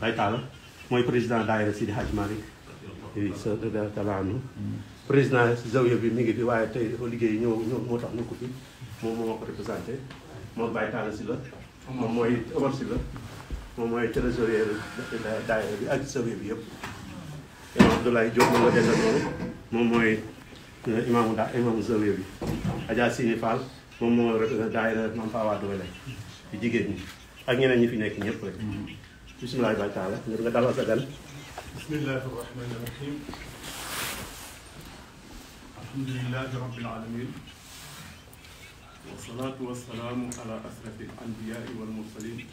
Baye Talla mooy président daayira Sidi Hadj Malick sa tabaanu président zawiya bi mi ngi fi waaye tey liggéey ñëw moo tax ñu ko fi moom moo ko représenté moom Baye Talla si la moom mooy Omar si la moom mooy trésorier daayira bi ak zawiya bi yëpp imam Abdoulaye Diop moom la dendal noonu moom mooy imaamu zawiya bi Adja Sini Fall moom moo représenté daayira Mame Fawa Doole ci jigéen ñi ak ñeneen ñi fi nekk ñëpp rek bisimilah Baye Talla ngir nga dalal sa gan. bismillahi rahmani rahim alhamdulilahi rabbil alamin wasalaatu wasalaamu ala asrafi al anbiyai wal mursalin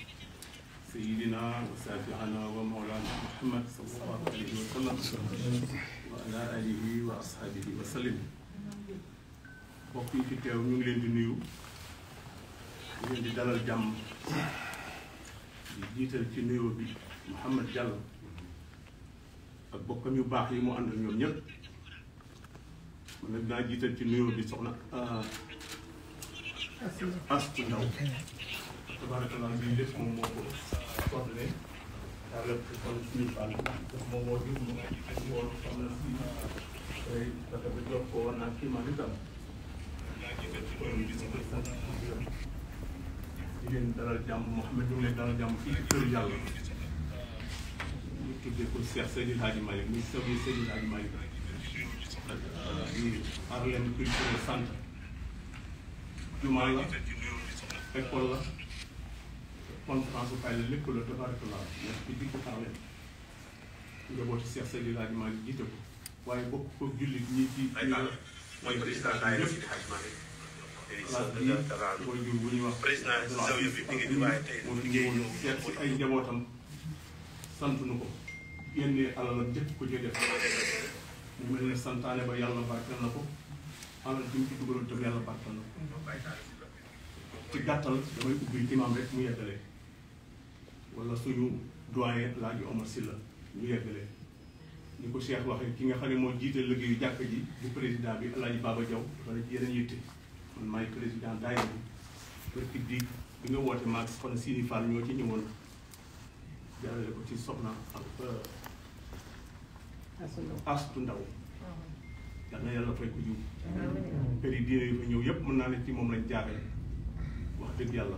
sayidina wa safiana wa mawlana muhammad sallallahu alayhi wa sallam wa ala alihi wa ashabihi wa sallim. mbokk yi fi teew ñu ngi leen di nuyu ñu leen di dalal jàmm di jiital ci nuyoo bi Mouhamed Diallo ak bokkam yu baax yi mu ànd ak ñoom ñëpp man nag naa jiital ci nuyoo bi soxna Astu Ndaw tabarakallah bi lépp moom moo ko coordonné daal kon suñu fan moom moo di moo soxna si dafa ba jox ko woon naa kii man itam di leen dalal jàmm Mouhamed ñu ngi leen dalal jàmm fii ci kër yàlla ñu tuddee ko Cheikh Seydil Hadji Malick muy sëñ Seydil Hadji Malick di Harlem culturel centre jumaa la école la conférence bu kay la lépp la tabarakallah nekk ci digg Harlem njabootu Cheikh Seydil Hadji Malick jiite ko waaye bokk ko jullit ñi ci mooy président daayira Sidi Hadj Malick mooy jur bu ñuy wax président zawiya bi mi ngi fi waaye tey liggéey ñëw seet si ay njabootam sant nu ko génnee alal ak jëkk ko ci def mu mel ne santaane ba yàlla barkeel na ko alal bi mu ci dugaloon tam yàlla barkeel na ko ci gàttal damay ubbi imam rek mu yeggalee wala suñu doyen Laaji Omar Sylla mu yeggalee ni ko Cheikh waxee ki nga xam ne moo jiite liggéeyu jàkk ji di président bi El Hadj Baba Diaw wala ci yeneen yitte man maay président daayira bi barki bi nga woote maag kon Sini Fall ñoo ci ñëwoon jaarale ko ci soxna ak Astu Ndaw yal na yàlla fay ko jiw kër yi diine yu fa ñëw yépp mën naa ne ci moom lañ jaarale wax dëgg yàlla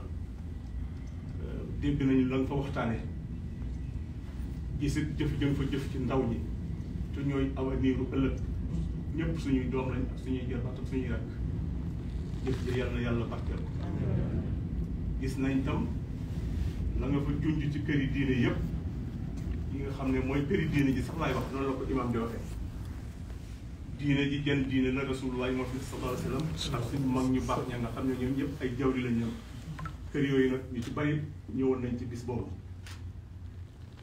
dégg nañu la nga fa waxtaane gisit jëf jëm fa jëf ci ndaw ñi te ñooy awaniiru ëllëg ñëpp suñuy doom lañ ak suñuy jarbaat ak suñuy rakk jëf ja yàlla na yàlla barkeel gis nañ tam la nga fa junj ci kër yi diine yëpp yi nga xam ne mooy kër yi diine ji sax laay wax noonu la ko imam di waxee diine ji jën diine la rasulullah moo fi sallallahu alayhi wa sallam ak suñu mag ñu baax ña nga xam ne ñoom ñëpp ay jawri lañ ñoom kër yooyu nag ñu ci bari ñëwoon nañ ci bis boobu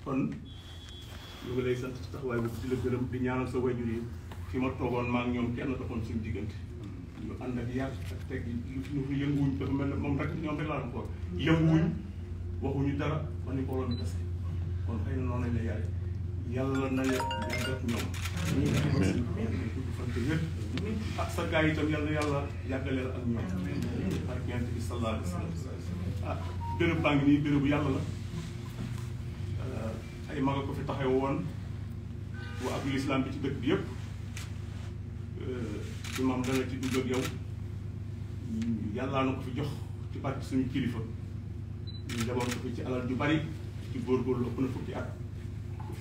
kon ñu ngi lay sant ci taxawaay bi di la gërëm di ñaanal sa wayjur yi fi ma toogoon maa ngi ñoom kenn doxoon suñu diggante ñu ànd ak yar ak teg ñu fi yënguwuñ dafa mel ne moom rek ñoom rek laa doon xool yënguwuñ waxuñu dara ba ni mbooloo mi tase kon xëy na noonu lañ la yare yàlla na yàgg ak ñoom gudd fante wér ak sa gars yi itam yàlla yàggaleel ak ñoom ak yonent bi sallallahu alayhi wa sallam béréb baa ngi nii bérébu yàlla la ay mag ko fi taxaw woon bu ak l'islam bi ci dëkk bi yëpp imam dana ci dugg ak yow yàllaa na ko fi jox ci barke suñu kilifa ñu demoon ko fi ci alal ju bari ci góorgóorlu ëpp na fukki at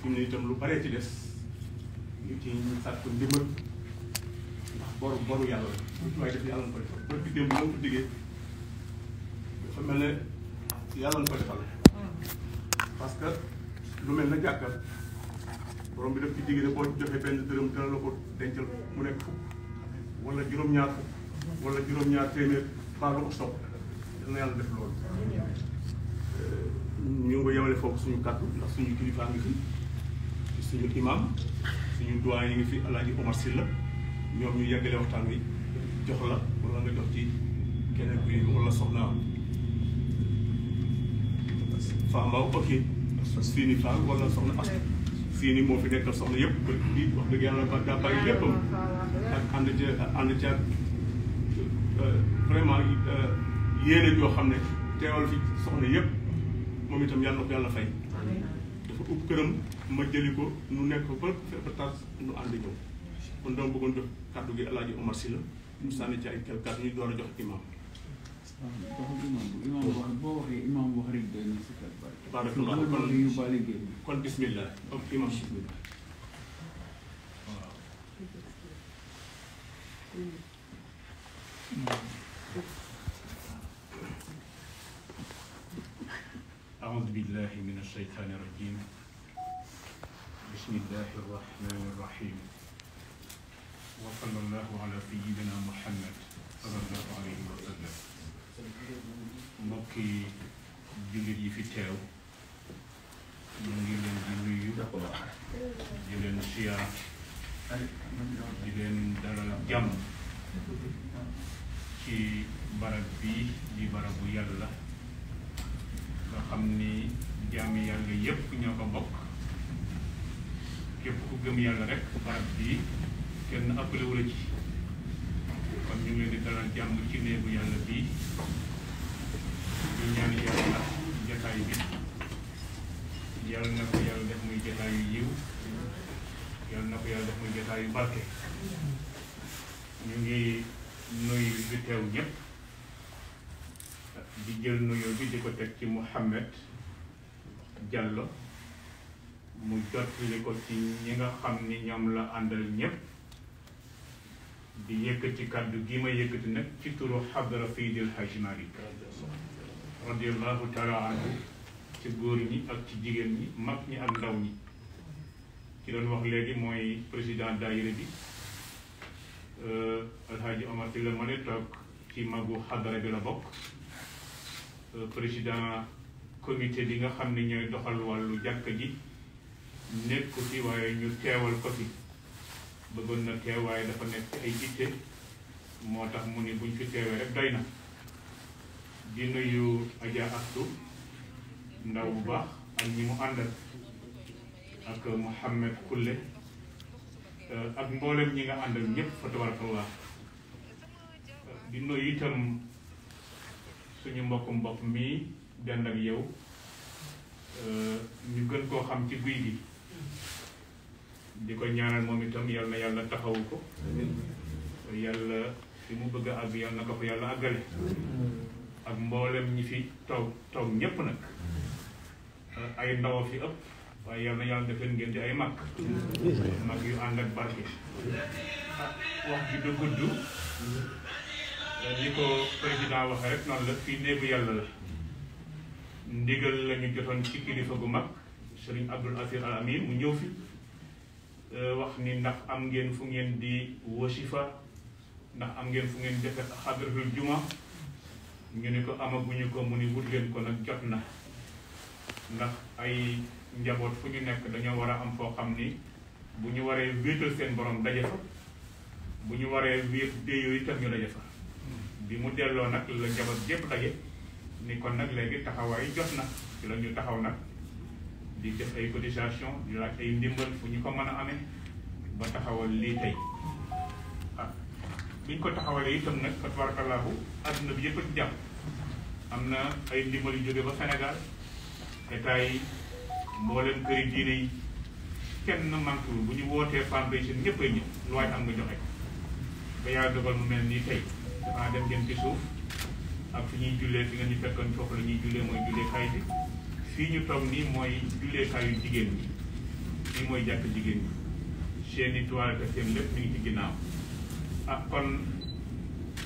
fi mu ne itam lu baree ci des ñu ci ñu sàkk ndimbal ndax boru yàlla la waaye def yàlla na ko defal ba fi démb la ko diggee dafa mel ne yàlla na ko defal parce que lu mel na jàkkal borom bi daf ci digg ne boo joxee benn dërëm dana la ko dencal mu nekk fukk wala juróom-ñaar fukk wala juróom-ñaar téeméer baa la ko sopp dana yàlla def loolu ñu ngi ko yemale foofu suñu kàddu ndax suñu kilifaa ngi fi suñu imam suñu doyen yi ngi fi Alaaji Omar Sylla ñoom ñu yeggale waxtaan wi jox la wala nga jox ci keneen kuy wala soxna Famba ok Sini Fall wala soxna Astu Sini moo fi nekkal soxna yëpp ba bii wax dëgg yàlla ba daa bàyyi léppam ak ànd ca vraiment yéene joo xam ne teewal fi soxna yëpp moom itam yàlla na ko yàlla fay dafa këram ma jëli ko nu nekk ba tas nu ànd ñëw kon dama bëggoon jox kàddu gi El Hadj Omar Sylla mu sànni ci ay quelques kàddu ñu door a jox imam. boo waxee imam wax rek doy na si kat bari. barakallah kon bismillah imam bismillah. أعوذ بالله من الشيطان الرجيم بسم الله الرحمن الرحيم وصلى الله على سيدنا محمد صلى الله عليه وسلم mbokki jullit yi fi teew ñu ngi leen di nuyu di leen siyaar di leen dalal jàmm ci barab bi di barabu yàlla nga xam ni jaami yàlla yépp ñoo ko bokk képp ku gëm yàlla rek barab bi kenn ëppale wu la ci kon ñu ngi leen di dalal jàmm ci néegu yàlla bii ñu ñaan yàlla jataay bi yàlla na ko yàlla def muy jataay yu yiw yàlla na ko yàlla def muy jataay yu barke ñu ngi nuyu bi teew ñëpp di jël nuyoo bi di ko teg ci Mouhamed Diallo mu jottali ko ci ñi nga xam ni ñoom la àndal ñëpp di yëkkati kàddu gi ma yëkkati nag ci turu xadra Seydil Hadji Malick radiallahu taala anhu ci góor ñi ak ci jigéen ñi mag ñi ak ndaw ñi ci doon wax léegi mooy président daayira bi Alhaji Omar Sylla ma ne toog ci magu xadra bi la bokk président comité bi nga xam ne ñooy doxal wàllu jàkka ji nekku fi waaye ñu teewal ko fi bëggoon na teew waaye dafa nekk ay itte moo tax mu ni buñ fi teewee rek doy na di nuyu Adja Astou ndaw bu baax ak ñi mu àndal ak Mouhamed Kulle ak mboolem ñi nga àndal ñëpp fa tabarakallah di nuyu itam suñu mbokk mii dend ak yow ñu gën koo xam ci guy gi di ko ñaanal moom itam yal na yàlla taxawu ko yàlla fi mu bëgg a àgg yal na ko fa yàlla àggale ak mboolem ñi fi toog ñépp nag ay ndaw fi ëpp waaye yal na yàlla def leen ngeen di ay mag yu ànd ak barke wax ji du gudd li ko président waxee rek noonu la fii néegu yàlla la ndigal lañu jotoon ci kilifa gu mag Serigne Abdoul Aziz Al Amin mu ñëw fi wax ni ndax am ngeen fu ngeen di wasifa ndax am ngeen fu ngeen defe xadratul juma ñu ni ko amaguñu ko mu ni wut leen ko nag jot na ndax ay njaboot fu ñu nekk dañoo war a am foo xam ni bu ñu waree wéetal seen borom daje fa bu ñu waree wéet déyoo itam ñu daje fa bi mu delloo nag la njaboot jépp daje ni kon nag léegi taxawaay jot na ci la ñu taxaw nag di def ay cotisation di laaj ay ndimbal fu ñu ko mën a amee ba taxawal lii tey ah biñ ko taxawalee itam nag fa tabarakallahu adduna bi yëpp a ci jàpp am na ay ndimbal yu jóge ba Sénégal état yi mboolem këri diine yi kenn manqué wul bu ñu wootee foundation ñëpp ay ñëw lu waay am nga joxe ba yaa dogal mu mel nii tey dafa dem ngeen ci suuf ak fi ñuy jullee fi nga ñu fekkoon foofu la ñuy jullee mooy julleekaay bi fii ñu toog nii mooy julleekaayu jigéen ñi fii mooy jàkk jigéen ñi seen i toilette seen lépp mi ngi ci ginnaaw ah kon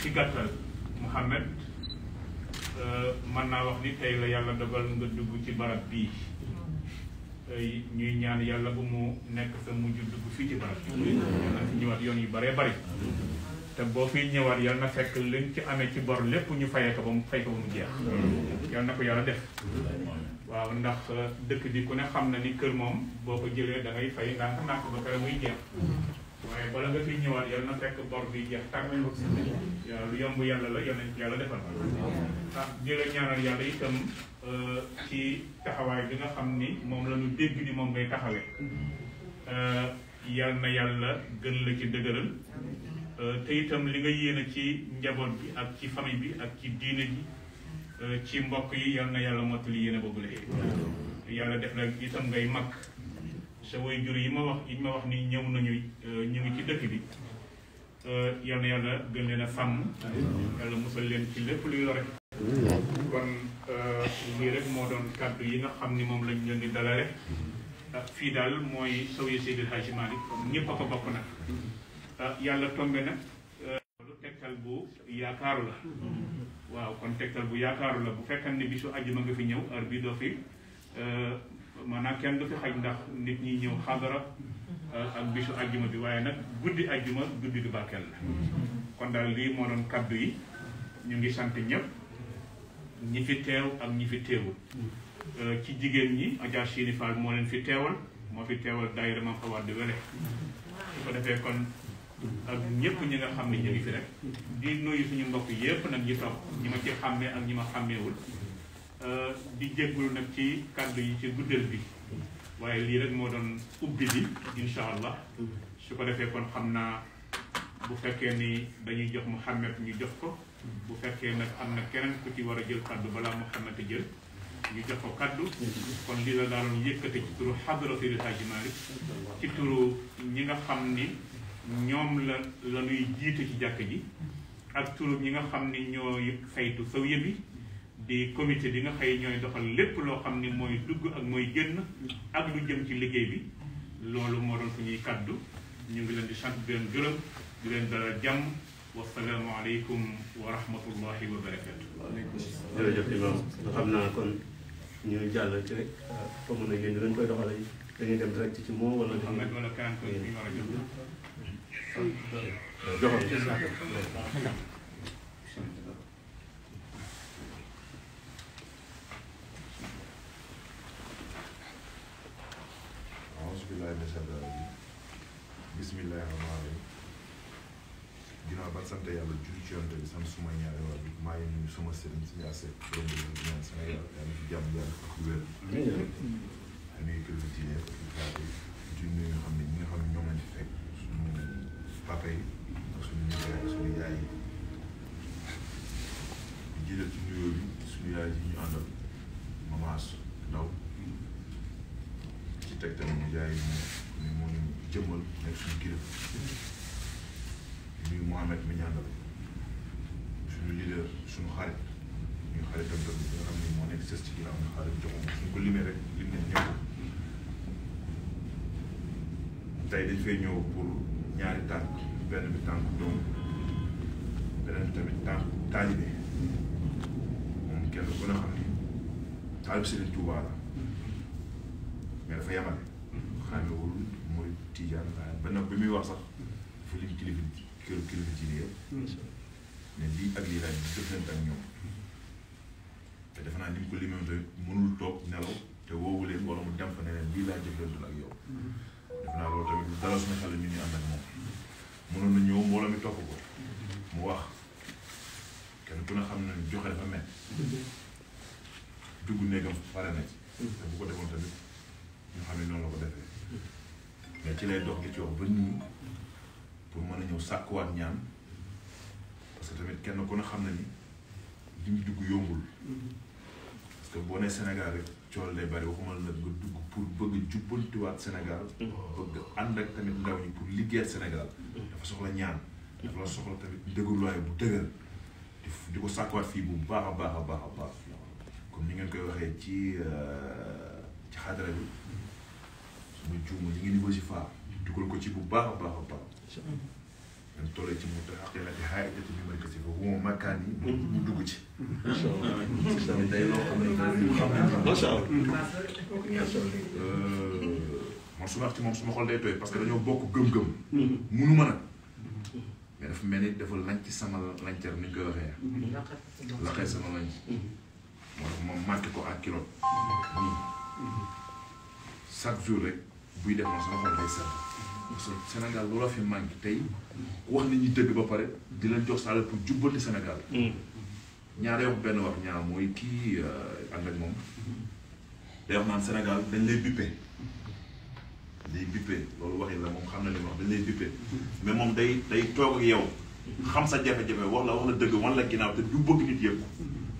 ci gàttal Mouhamed mën naa wax ni tey la yàlla dogal nga dugg ci barab bii ñuy ñaan yàlla bu mu nekk sa mujj dugg fii ci barab bi yàlla fi ñëwaat yoon yu baree bari te boo fiy ñëwaat yal na fekk liñ ci amee ci bor lépp ñu fayee ko ba mu fay ko ba mu jeex yal na ko yàlla def waaw ndax dëkk bi ku ne xam na ni kër moom boo ko jëlee da ngay fay ndànk ba pare muy jeex waaye bala nga fiy ñëwaat yal na fekk bor bi jeex tàgg waaw lu yomb yàlla la yal nañ ko yàlla defal ah di la ñaanal yàlla itam ci taxawaay bi nga xam ni moom la ñu dégg ni moom ngay taxawee yal na yàlla gën la ci dëgëral te itam li nga yéene ci njaboot bi ak ci famille bi ak ci diine ji ci mbokk yi yal na yàlla mottali yéene boobu la yàlla def na itam ngay mag sa waajur yi ma wax ni ñëw nañu ñu ngi ci dëkk bi yal na yàlla gën leen a sàmm yàlla musal leen ci lépp luy lore kon lii rek moo doon kàddu yi nga xam ni moom lañ leen di dalale fii daal mooy Zawiya Seydil Hadji Malick ñëpp a ko bokk nag yàlla tombe nag lu tegtal bu yaakaaru la waaw kon tegtal bu yaakaaru la bu fekkee ne bisu àjjuma nga fi ñëw heure bi doo fi maanaam kenn du fi xaj ndax nit ñi ñëw xadara ak bisu àjjuma bi waaye nag guddi àjjuma guddi du barkeel la kon daal lii moo doon kaddu yi ñu ngi sant ñëpp ñi fi teew ak ñi fi teewul ci jigéen ñi Adja Chini Fall moo leen fi teewal moo fi teewal daayira Mame Fawade di Wele su ko defee kon ak ñëpp ñi nga xam ne ñu ngi fi rek di nuyu suñu mbokk yépp nag ñi toog ñi ma ci xàmmee ak ñi ma xàmmeewul di jéggul nag ci kàddu yi ci guddal bi waaye lii rek moo doon ubbi bi insha allah su ko defee kon xam naa bu fekkee ni dañuy jox Mouhamed ñu jox ko bu fekkee nag am na keneen ku ci war a jël kàddu balaa Mouhamed a jël ñu jox ko kàddu kon lii la daaloon yëkkate ci turu xadra Seydil Hadji Malick ci turu ñi nga xam ni ñoom la ñuy jiite ci jàkk ji ak turu ñi nga xam ni ñooy saytu Zawiya bi di comité bi nga xëy ñooy doxal lépp loo xam ni mooy dugg ak mooy génn ak lu jëm ci liggéey bi loolu moo doon suñuy kàddu ñu ngi leen di sant di leen gërëm di leen dalal jàmm wasalaamu aleykum wa rahmatullahi wa barakatu. jërëjëf imam xam naa kon ñu jàll ci rek comme na ngeen dañ koy doxale dañuy dem direct ci moom wala Mouhamed wala keneen ko ñu war a jox joxal ci bismillahi rahmaani rahim ginnaaw ba sant yàlla julli ci yonent bi sant suma ñaari waa bi maa ngi nuyu suma sëriñ si ñaar seet borom bi leen ñaan Sénégal yàlla fi jàmm yàlla ak wér nuyu kër gi diine di nuyu xam ne ñi nga xam ne ñoom lañ fi fekk suñu papa yi ak suñu nijaay ak suñu yaay yi di jiital ci nuyoo bi suñu yaay yi ñu àndal mamaas ndaw ci teg tamit nijaay yi ni moo ñu jëmmal nekk suñu kilifa nuyu Mouhamed mi ñaandal suñu leader suñu xarit ñu xaritam tamit bi nga xam ne moo nekk sës ci ginnaaw ñu xarit joxum suñu ko limee rek lim ne ñëpp tey dañ fay ñëw pour ñaari tànk benn bi tànk doom beneen bi tamit tànk taalibe moom kenn ku ne xam ni taalib Serigne Touba la mais dafa yemale xamewul mooy Tijaan ba nag bi muy wax sax dafa lim kilifa këru kilifa ci nii yëpp ne lii ak lii laaj jëflante ak ñoom te defe naa ni mu ko limee tamit mënul toog nelaw te woowu leen wala mu dem fa ne leen lii laa jëflante ak yow defe naa loolu tamit dara suñu xel ñu ànd ak moom mënoon na ñëw mbooloo mi topp ko mu wax kenn ku ne xam ne joxe dafa mel dugg néegam pare na ci te bu ko defoon tamit ñu xam ne noonu la ko defee mais ci lay dox gi ci wax ba nii pour mën a ñëw sàkkuwaat ñaan parce que tamit kenn ku ne xam na ni li ñu dugg yombul parce que boo nee Sénégal rek cool day bari waxuma la nga dugg pour bëgg jubbantiwaat Sénégal bëgg ànd ak tamit ndaw ñi pour liggéeyal Sénégal dafa soxla ñaan dafa la soxla tamit dëgërluwaay bu dëgër di ko sàkkuwaat fii bu baax a baax a baax a baax comme ni ngeen koy waxee ci xadara bi suma juuma ñu ngi niveau si faa dugal ko ci bu baax a baax a baax ngeen tollee ci mu tax nati xaay joti bi may ko si fa bu ma makkaan yi mu dugg ci tamit day loo xam ne macha allah man su ma wax ci moom suma xol day tooy parce que dañoo bokk gëm-gëm munu ma nag mais dafa mel ni dafa lañ ci sama lancar ni ñu koy waxee laqee sama lañ moo tax ma marqué ko ak kilo nii chaque jour rek buy def na sama xol day set parce que Sénégal loola fi manqué tey wax nit ñi dëgg ba pare di leen jox sa alal pour jubbanti Sénégal ñaare wax benn wax ñaar mooy kii ànd ak moom day wax naan Sénégal dañ lay bippé loolu waxin la moom xam na li ma wax dañ lay bippé mais moom day toog ak yow xam sa jafe-jafe wax la dëgg wan la ginnaaw te du bëgg nit yëpp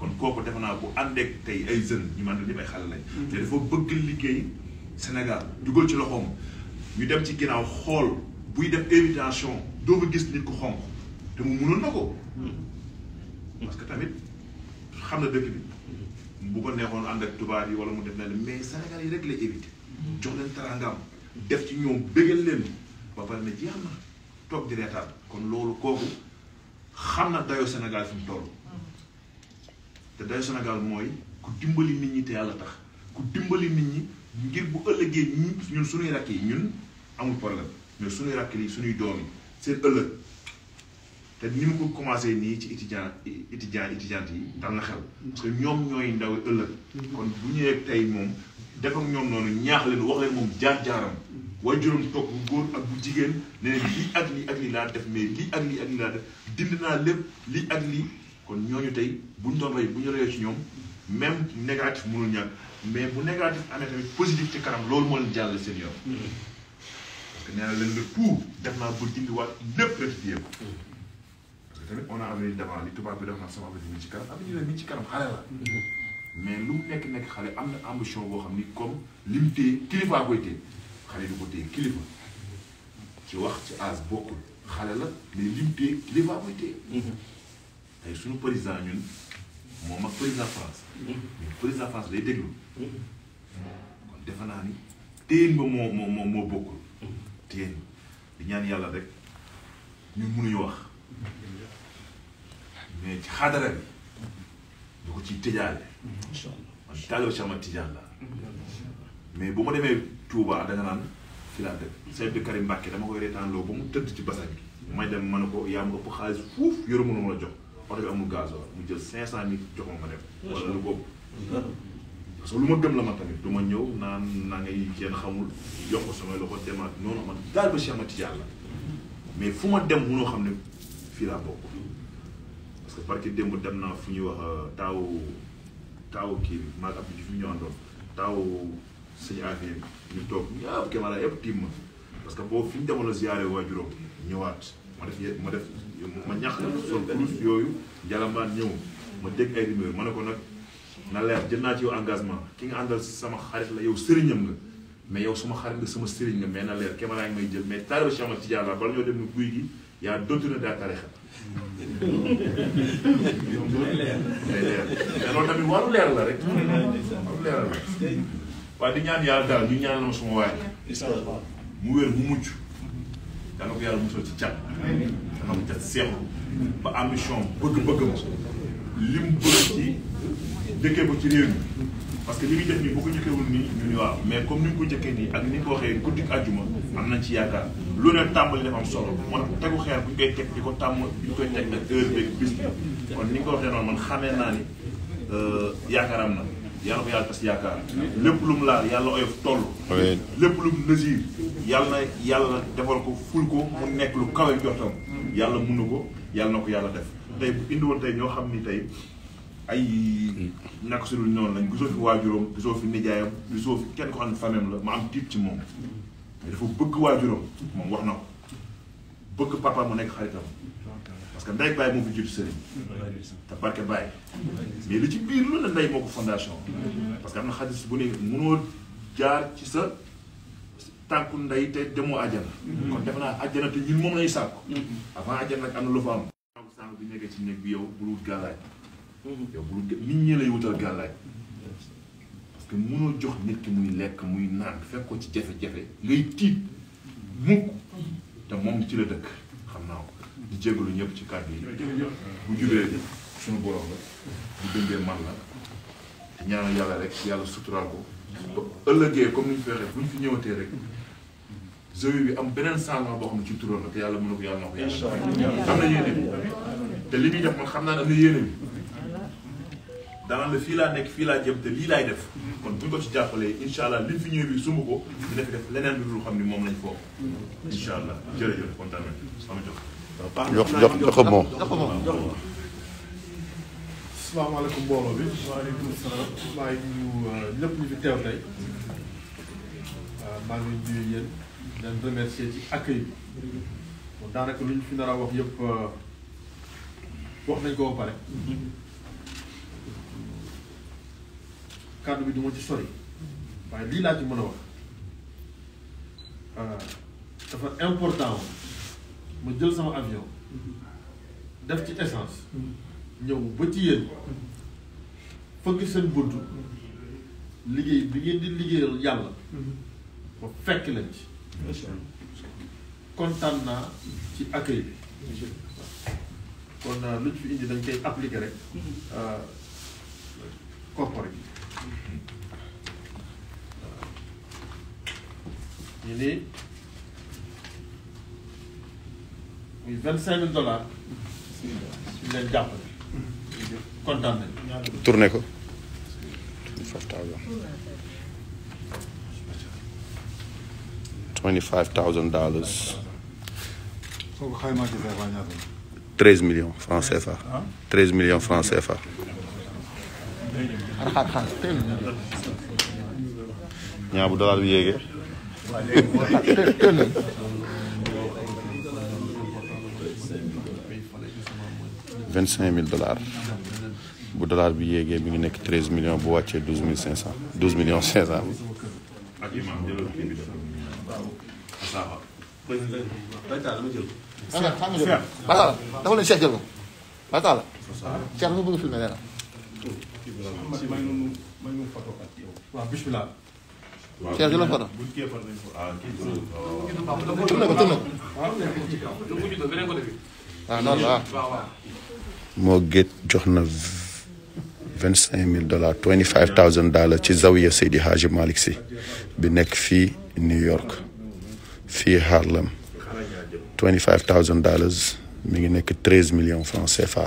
kon kooku defe naa bu àndeek tey ay jeunes ñu man ñëpp ay xale lañ te dafa bëgg liggéey Sénégal dugal ci loxoom ñu dem ci ginnaaw xool buy def invitation doo fa gis nit ku xonq te mu mënoon na ko parce que tamit xam na dëkk bi bu ko neexoon ànd ak tubaab yi wala mu def leen mais Sénégal yi rek lay éviter jox leen teraangam def ci ñoom bégal leen ba pare ne jeex na toog di reetaan kon loolu kooku xam na dayoo Sénégal fi mu toll te dayoo Sénégal mooy ku dimbali nit ñi te yàlla tax ku dimbali nit ñi ngir bu ëllëgee ñun suñuy rakk yi ñun amul problème mais suñuy rakk yi suñuy doom yi seen ëllëg te ni mu ko commencé nii ci étudiante yi dal na xel parce que ñoom ñooy ndaw ëllëg kon bu ñëwee tey moom def ak ñoom noonu ñaax leen wax leen moom jaar-jaaram waaye juróom toog bu góor ak bu jigéen ne lii ak lii laa def mais lii ak lii laa def dind naa lépp lii ak lii kon ñooñu tey buñ doon rey bu ñu reyee ci ñoom même négatif mënul ñàkk mais bu négatif amee tamit positif ci kanam loolu moo leen jàll seen yoon parce que nee na leen le tout def naa ba dindiwaat lépp rectifié ko parce que tamit on a avenir devant li tubaab bi def naa sama avenir mi ci kanam avenir mi ci kanam xale la mais lu mu nekk xale am na ambition boo xam ni comme li mu téye kilifaa koy téye xale du ko téye kilifa ci wax ci âge bokkul xale la mais li mu téye kilifaa koy téye tey suñu président ñun moom ak président France mais président France day déglu kon defe naa ni téyen ba moo bokkul téyen di ñaan yàlla rek ñun mënuñu wax mais ci xaadara bi du ko ciy tëjaale man taaliba Cheikh Ahmad Tidiane la mais bu ma demee Touba da nga naan fi laa dëkk Seydou Abdou Karim Mbacké dama koy reetaanloo ba mu tëdd ci basan bi may dem ma ne ko yaa ma ëpp xaalis fuuf yoru mënu ma la jox oto bi amul gasoil mu jël 500 000 jox ma dem wala lu boobu parce que lu ma gëm la man tamit du ma ñëw naan naa ngay kenn xamul yokk ko samay loxo demaat noonu man taaliba Cheikh Ahmad Tidiane la mais fu ma dem munoo xam ne fii laa bokk parce que parce que démb dem naa fu ñuy wax taawu kii bi maag Abdou Diouf ñu ñëwandoon taawu sëñ affaire bi ñu toog ñëpp caméra yëpp tiim ma parce que boobu fi ñu demoon a ziyaare waajuróom ñëwaat ma ñax sol kurus yooyu jalambaan ñëw ma dégg ay rumeur ma ne ko nag na leer jël naa ci yow engagement ki nga àndal sama xarit la yow sëriñam nga mais yow suma xarit nga sama sëriñ nga mais na leer caméra yi may jël mais taaliba Cheikh Ahmad Tidiane la bala ñoo dem ni guy gi yaa dontu na daa tarixa day leer mais loolu tamit waru leer la rek waru leer la waaye di ñaan yàlla daal ñu ñaanal ma suma waay mu wér mu mucc dana ko yàlla musal ci cat dana ko cat seexlu ba ambition bëgg-bëggam li mu bëgg ci jëkkee ko ci réew mi parce que li muy def nii boo ko jëkkewul nii ñu ni waaw mais comme ni nga ko jëkkee nii ak ni nga ko waxee guddi àjjuma am nañ ci yaakaar lu ne tàmbali dafa am solo moo tax tegu xeer bu ñu koy teg di ko tàmm di ñu koy teg ak heure beeg bis bi kon ni nga ko waxee noonu man xamee naa ni yaakaar am na yàlla ko yàlla tas yaakaar lépp lu mu laal yàlla oyof toll lépp lu mu nasir yàlla defal ko ful ko mu nekk lu kawe jotam yàlla mun na ko yàlla na ko yàlla def tey bu indi woon tey ñoo xam ni tey ay naka su dul noonu lañ gisoo fi waajuram gisoo fi nijaayam gisoo fi kenn ko xam ne famem la ma am tiit ci moom mais dafa bëgg waajuram moom wax na ko bëgg papa mu nekk xaritam parce que ndey baay moo fi jiitu sëriñ te barke baay mais li ci biir lu ne ndey moo ko fondation parce que am na xadis bu ne mënoo jaar ci sa tànku ndey te demoo àjjana kon def naa àjjana te ñun moom lañuy sàkku avant àjjana nag am na lu fa am sànq bi nekkee ci néeg bi yow bul wut gàllaaj yow bul nit ñi lay wutal gàllaaj parce que mënoo jox nit ki muy lekk muy naan fekk ko ci jafe-jafe ngay tiit mukk te moom ci la dëkk xam naa ko di jégalu ñëpp ci kàddu yi bu jubee suñu borom la bu dëngee man la te ñaanal yàlla rek yàlla suturaal ko ba ëllëgee comme ni ñu feexee bu ñu fi ñëwatee rek zoe bi am beneen changement boo xam ne ci turam la te yàlla mën na ko yàlla na ko yàlla am na yéene bi te li muy def man xam naa ne am na yéene bi daanaka fii laa nekk fii laa jëm te lii laay def kon bu ñu ko ci jàppalee incha allah li fi ñëwee bi sumb ko dina fi def leneen bi lu xam ni moom lañ foofu incha allah jërëjëf kontaan nañ sama jox ko moom. asalaamaaleykum mbooloo bi. waaleykum salaam. maa ngi nuyu ñëpp ñu fi teew tey maa ngi leen di nuyu yéen leen remercier ci accueil bi bon daanaka lu ñu fi nar a wax yëpp wax nañ ko ba pare. kàddu bi du ma ci sori waaye lii laa ci mën a wax dafa important ma jël sama avion def ci essence ñëw ba ci yéen fëgg seen bunt liggéey bi ngeen di liggéeyal yàlla ba fekk leen ci kontaan naa ci accueil bi kon lu ñu fi indi dañ koy appliquer rek koppar gi ñu ni muy $25,000 ñu leen jàppale kontaan nañ tourné ko 25,000 $25,000 soo ko xaymaa ci CFA ñaata 13 millions francs CFA 13 millions francs CFA ñaa bu dollar bi yéegee $25,000 bu dollar bi yéegee mi ngi nekk 13 millions bu wàccee 12,500 12,500,000 ak imam jëlal kii bi dafa asaafa dafa leen Cheikh jël ko waa taala Cheikh dafa bëgg filmé nee na waaw bismillah Cheikh jël photo buñ kee far nañ ko kii tourné ko waaw noonu waaw moo gét jox na $25,000 $25,000 ci zawiya Seydi Hadji Malick Sy bi nekk fii New York fii Harlem $25,000 mi ngi nekk 13 millions francs CFA.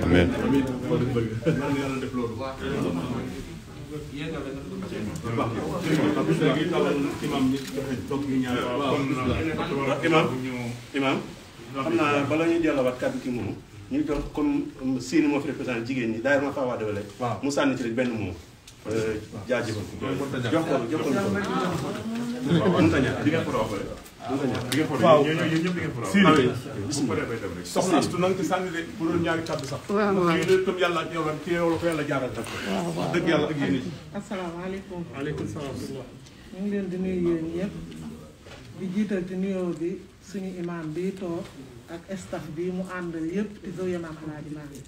amiin imam xam naa bala ñuy jàllawaat kàddu ki moomu ñu jox comme Sini moo fi représenté jigéen ñi daayira ma faa waa dewale mu sànni ci rek benn moom jaajëfal jox ko mënta ñàkk di ngeen ko waaw soxna Astu na nga ci sànni de bu doon ñaari kàddu sax comme yàlla ak yow la ci yow la ko yàlla jaaral wax dëgg yàlla ak yéen asalaamaaleykum aleykum salaam ñu ngi leen di nuyu yéen ñëpp di jiital ci nuyoo bi suñu imam bi toog ak staff bi mu àndal yëpp ci zawiya Maam Alaaji Maalik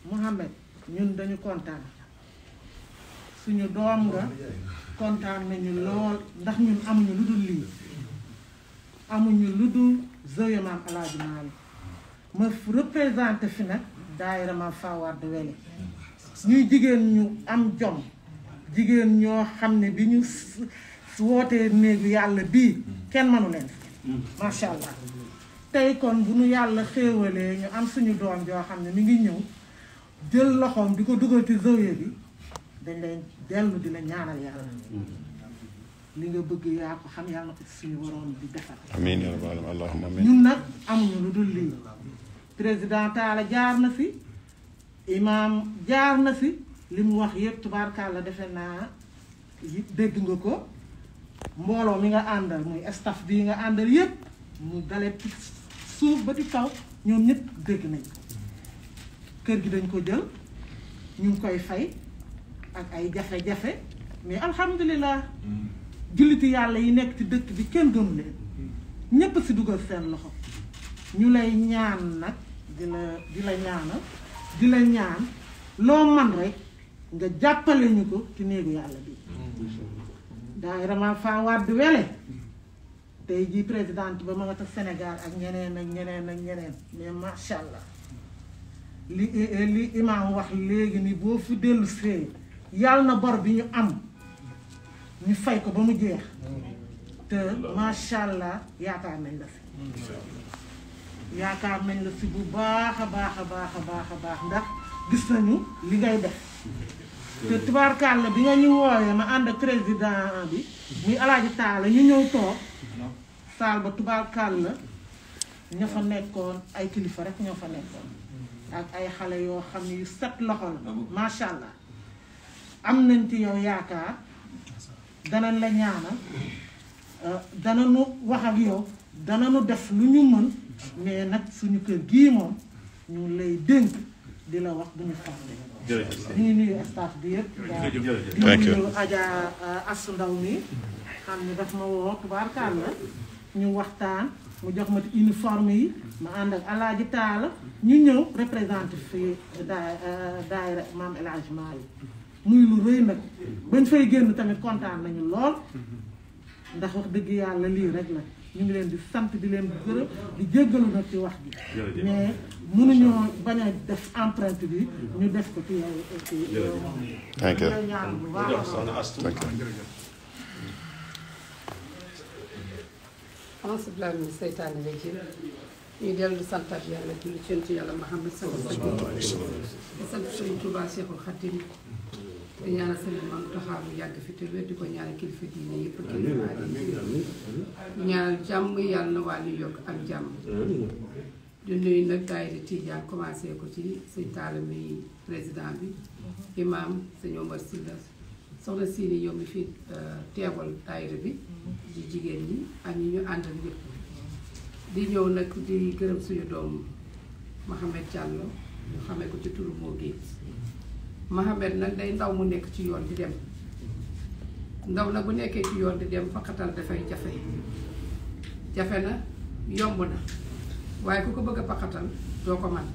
Mouhamed ñun dañu kontaan suñu doom nga kontaan nañu lool ndax ñun amuñu lu dul lii amuñu lu dul zawiya Maam Alaaji Maalik ma représenté fi nag daayira Maam Fawade Wele ñuy jigéen ñu am jom jigéen ñoo xam ne bi ñu wootee néegu yàlla bii kenn mënu leen macha allah tey kon bu ñu yàlla xéewalee ñu am suñu doom joo xam ne mi ngi ñëw jël loxoom di ko dugal ci zawiya bi dañ lay dellu di la ñaanal yàlla li nga bëgg yaa ko xam yàlla na ko ci suñu waroon di defar amiin yaa rabbal aalamiin allahumma amiin ñun nag amuñu lu dul lii président Talla jaar na fi imam jaar na fi li mu wax yëpp tubaarkàlla defe naa dégg nga ko mbooloo mi nga àndal muy staff bii nga àndal yëpp mu dalee ci suuf ba ci kaw ñoom ñëpp dégg nañ ko kër gi dañ ko jël ñu ngi koy fay ak ay jafe-jafe mais alhamdulilah julliti yàlla yi nekk ci dëkk bi kenn gënu leen ñépp si dugal seen loxo ñu lay ñaan nag di la ñaanal di la ñaan loo man rek nga jàppale ñu ko ci néegu yàlla bi daayira Maam Fawade Wele tey jii présidente ba ma nga tax Sénégal ak ñeneen ak ñeneen ak ñeneen mais macha allah li imaam wax léegi ni boo fi dellu see yàlla na bor bi ñu am ñu fay ko ba mu jeex te macha allah yaakaar nañ la si yaakaar nañ la si bu baax a baax a baax a baax a baax ndax gis nañu li ngay def te tubaarkàlla bi nga ñu woowee ma ànd ak président bi muy Alaaji Taala ñu ñëw toog saal ba tubaarkàlla ña fa nekkoon ay kilifa rek ñoo fa nekkoon ak ay xale yoo xam ne yu set loxo la macha allah am nañ ci yow yaakaar danañ la ñaanal danañu wax ak yow danañu def lu ñu mën mais nag suñu kër gii moom ñu ngi lay dénk di la wax bu ñu fàtte. ñu ngi nuyu staff bi yëpp. di nuyu Adja Assou Ndaw mi xam ni daf ma woo tubaarkàlla ñu waxtaan mu jox ma uniforme yi ma ànd ak Alaaji Taala ñu ñëw représenté fii daayira Maam El Hadj Malick muy lu rëy nag bañ fay génn tamit kontaan nañu lool ndax wax dëgg yàlla lii rek la ñu ngi leen di sant di leen gërëm di jéggalu nag ci wax bi mais mënuñoo bañ a def empreinte bi ñu def ko ci yow moom ñaan bu baax alhamdulilah min seytaane rajim ñuy dellu di santaat yàlla julli ci yàlla Muhammad sallallahu alayhi wa sallam di sant Sëriñ Tuubaa Seexul Xadiim di ñaanal Sëriñ Muntaxa bu yàgg fi te wér di ko ñaanal kilifa diine yëpp kilifa aada ñaanal jàmm yàlla na waa New York ak jàmm di nuyu nag daayira Tijaan commencé ko ci sëñ Taala mi président bi imam sëñ Omar Sylla soxna Sini yow mi fi teewal daayira bi di jigéen ñi ak ñi ñu àndal ñëpp di ñëw nag di gërëm suñu doom Mohamed Diallo ñu xamee ko ci turu moo géej Mohamed nag day ndaw mu nekk ci yoon di dem ndaw nag bu nekkee ci yoon di dem fakkatal dafay jafe na yomb na waaye ku ko bëgg a fakkatal doo ko man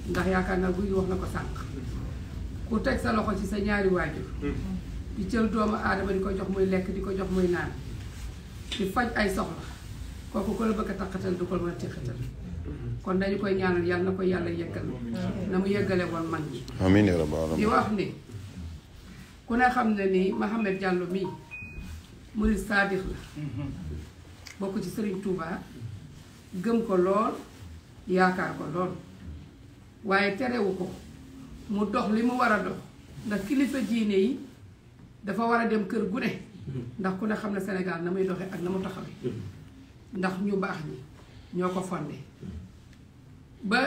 ndax yaakaar naa guy wax na ko sànq ku teg sa loxo ci sa ñaari waajur di jël doomu aadama di ko jox muy lekk di ko jox muy naan di faj ay soxla kooku ko la bëgg a takkatal du ko mën a teqatal kon dañu koy ñaanal yàlla na ko yàlla yeggal na mu yeggale woon mag ñi amiin yaa rabbal aalamiin di wax ni ku ne xam ne ni Mohamed Diallo mii murid saadix la bokk ci Serigne Touba gëm ko lool yaakaar ko lool waaye terewu ko mu dox li mu war a dox ndax kilifa diine yi dafa war a dem kër gu ne ndax ku ne xam ne Sénégal na muy doxee ak na mu taxawee ndax ñu baax ñi ñoo ko fondé ba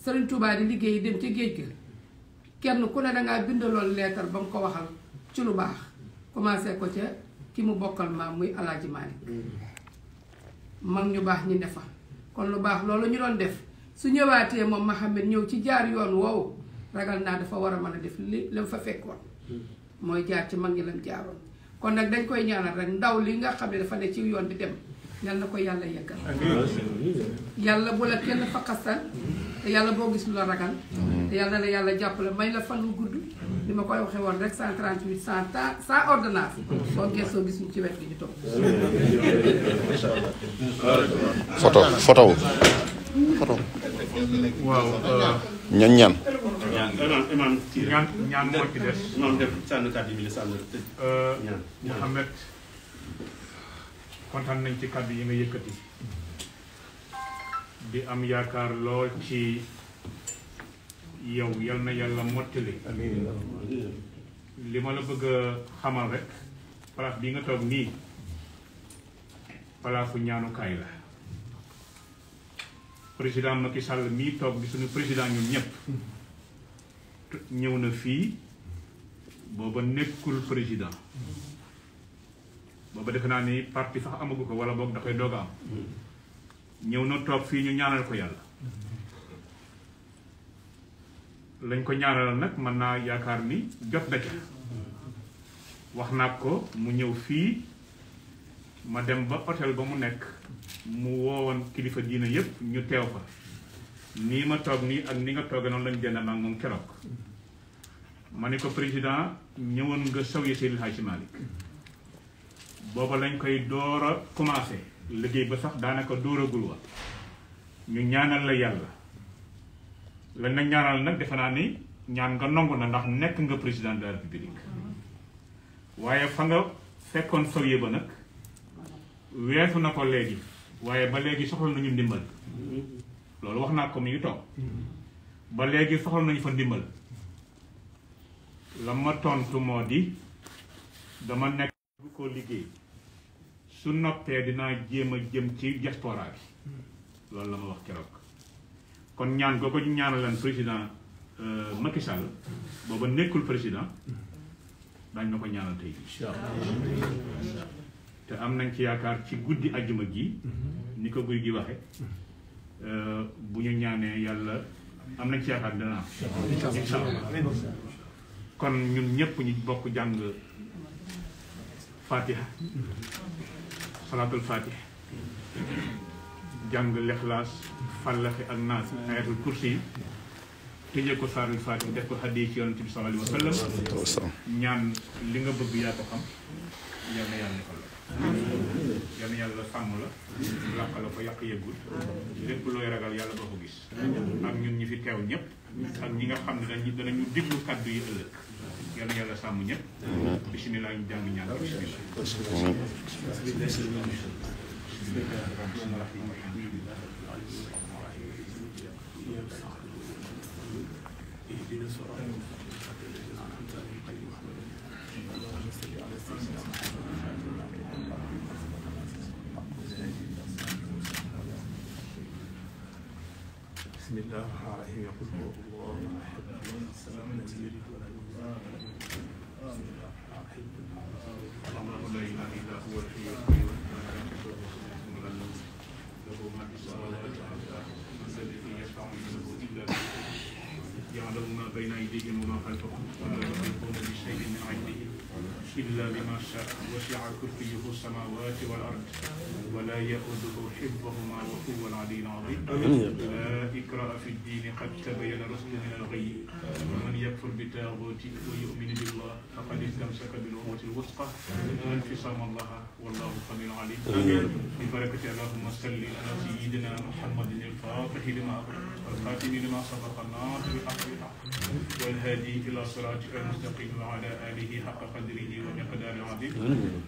Serigne Touba di liggéey dem ca géej ga kenn ku ne dangaa bindaloon leetar ba mu ko waxal ci lu baax commencé ko ca ki mu bokkal maam muy Alaaji Malick mag ñu baax ñi ne fa kon lu baax loolu ñu doon def su ñëwaatee moom Mohamed ñëw ci jaar yoon woowu ragal naa dafa war a mën a def li la fa fekkoon mooy jaar ci mag ñi lam jaaroon kon nag dañ koy ñaanal rek ndaw li nga xam ne dafa ne ci yoon di dem yal na ko yàlla yeggal yàlla bu la kenn faqasal te yàlla boo gis lu la ragal te yàlla na la yàlla jàppale may la fan wu gudd li ma koy waxee woon rek 138 sans ordonnance boo gëstoo gis ñu ci wet gi ñu toog photo waaw ñan ñaan moo ci des imam def sànni kàddu yi sànni ñaan Mohamed kontaan nañ ci kàddu yi nga yëkkati di am yaakaar lool ci yow yal na yàlla mottali li ma la bëgg a xamal rek place bi nga toog nii palaasu ñaanukaay la président Macky Sall mii toog di suñu président ñun ñëpp ñëw na fii booba nekkul président booba defe naa ni parti sax amagu ko wala boog dafay doog a am ñëw na toog fii ñu ñaanal ko yàlla lañ ko ñaanal nag mën naa yaakaar ni jot na ca wax naa ko mu ñëw fii ma dem ba hôtel ba mu nekk mu woowoon kilifa diina yépp ñu teew fa nii ma toog nii ak ni nga toogee noonu lañu dend ak moom keroog ma ne ko président ñëwoon nga sawye Seydil Hadji Malick booba lañ koy door a commencé liggéey ba sax daanaka dóoragul wa ñu ñaanal la yàlla lañ na ñaanal nag defe naa ni ñaan nga nangu na ndax nekk nga président de la république waaye fa nga fekkoon sawye ba nag weesu na ko léegi waaye ba léegi soxla nañu ndimbal loolu wax naa ko mi ngi toog ba léegi soxla nañu fa ndimbal la ma tontu moo di dama nekk bu ko liggéey su noppee dinaa jéem a jëm ci diaspora bi loolu la ma wax keroog kon ñaan googu ñu ñaanaleen président Macky Sall booba nekkul président dañ na ko ñaanal tey te am nañ ci yaakaar ci guddi ajjuma gi ni ko guy gi waxe bu ñu ñaanee yàlla am nañ ci yaakaar dana am incha allah kon ñun ñëpp ñu bokk jàng fatiha salaatul fatiha jàng lexlaas fallaxi ak naas ayatul kursi yi tëjee ko saarul fatiha def ko hadiya ci yonent bi sallallahu alayhi wa sallam ñaan li nga bëgg yaa ko xam yal na yàlla defal la yal na yàlla sàmm la làq la ko yàq yeggul lépp looy ragal yàlla boo ko gis ak ñun ñi fi teew ñëpp ak ñi nga xam ne danañu diglu kàddu yi ëllëg yal na yàlla sàmm ñëpp bismillah ñu jàng ñaan bismillah بسم الله الرحمن الرحيم يقول هو الله احد السلام الذي يلد ولا يولد الله لا اله الا هو الحي القيوم له ما في السماوات والارض من الذي يشفع عنده الا يعلم ما بين ايديهم وما خلفهم ولا يحيطون بشيء من علمه الا بما شاء وسع كرسيه السماوات والارض ولا يؤوده حفظهما وهو العلي العظيم لا إكراه في الدين قد تبين الرشد من الغي ومن يكفر بالطاغوت ويؤمن بالله فقد استمسك بالعروة الوثقى لا انفصام لها والله سميع عليم ببركة اللهم صل على سيدنا محمد الفاتح لما أغلق والخاتم لما سبق الناصر بالحق بالحق والهادي إلى صراطك المستقيم وعلى آله حق قدره ومقدار عظيم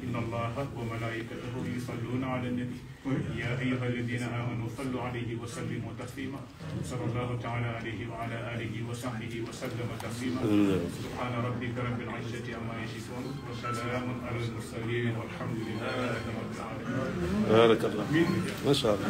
إن الله وملائكته يصلون على النبي يا أيها الذين آمنوا صلوا عليه وسلموا تسليما صلى الله تعالى عليه وعلى آله وصحبه وسلم تسليما سبحان ربك رب العزة عما يصفون وسلام على المرسلين والحمد لله رب العالمين. بارك الله ما شاء الله.